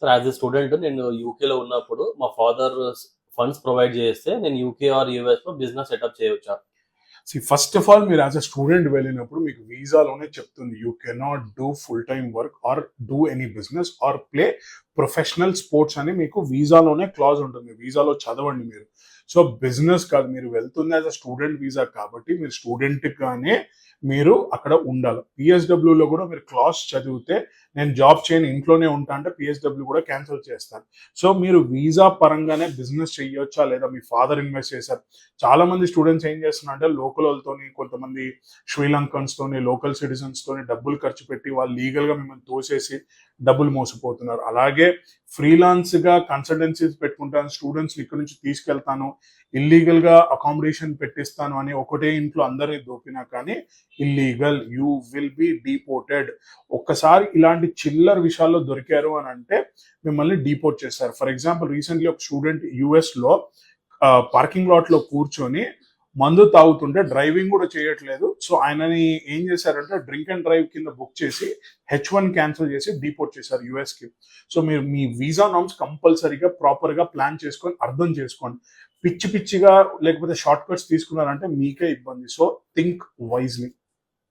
Sir as a student నేను యూకేలో ఉన్నప్పుడు మా ఫాదర్ ఫండ్స్ ప్రొవైడ్ చేస్తే నేను యూకే ఆర్ యూఎస్ లో బిజినెస్ సెటప్ చేయవచ్చా? ఫస్ట్ ఆఫ్ ఆల్ మీరు యాజ్ అ స్టూడెంట్ వెళ్ళినప్పుడు మీకు వీసాలోనే చెప్తుంది you cannot do full time work or do any business are play professional sports అని మీకు వీసాలోనే క్లాజ్ ఉంటుంది. వీసాలో చదవండి మీరు. సో బిజినెస్ కాదు, మీరు వెళ్తుంది యాజ్ అ స్టూడెంట్ వీసా కాబట్టి మీరు స్టూడెంట్ గానే మీరు అక్కడ ఉండాలి. పిఎస్డబ్ల్యూలో కూడా మీరు క్లాస్ చదివితే నేను జాబ్ చేయను ఇంట్లోనే ఉంటా అంటే పిఎస్డబ్ల్యూ కూడా క్యాన్సిల్ చేస్తారు. సో మీరు వీసా పరంగానే బిజినెస్ చేయొచ్చా లేదా మీ ఫాదర్ ఇన్వెస్ట్ చేశారు. చాలా మంది స్టూడెంట్స్ ఏం చేస్తున్నారంటే లోకల్ వాళ్ళతోని, కొంతమంది శ్రీలంకన్స్ తోని, లోకల్ సిటిజన్స్ తోని డబ్బులు ఖర్చు పెట్టి వాళ్ళు లీగల్ గా మిమ్మల్ని తోసేసి డబ్బులు మోసపోతున్నారు. అలాగే ఫ్రీలాన్స్ గా కన్సల్టెన్సీస్ పెట్టుకుంటాను, స్టూడెంట్స్ ఇక్కడ నుంచి తీసుకెళ్తాను, ఇల్లీగల్ గా అకామిడేషన్ పెట్టిస్తాను అని ఒకటే ఇంట్లో అందరినీ దోపినా కానీ illegal, you will be deported. ఒక్కసారి ఇలాంటి చిల్లర్ విషయాల్లో దొరికారు అని అంటే మిమ్మల్ని డిపోర్ట్ చేస్తారు. ఫర్ ఎగ్జాంపుల్ రీసెంట్లీ ఒక స్టూడెంట్ యుఎస్ లో పార్కింగ్ లాట్ లో కూర్చొని మందు తాగుతుంటే డ్రైవింగ్ కూడా చేయట్లేదు. సో ఆయనని ఏం చేశారంటే డ్రింక్ అండ్ డ్రైవ్ కింద బుక్ చేసి H1 క్యాన్సిల్ చేసి డిపోర్ట్ చేశారు యుఎస్ కి. సో మీరు మీ వీసా నామ్స్ కంపల్సరీగా ప్రాపర్ గా ప్లాన్ చేసుకొని అర్థం చేసుకోండి. పిచ్చిగా లేకపోతే షార్ట్ కట్స్ తీసుకున్నారంటే మీకే ఇబ్బంది. So think wisely.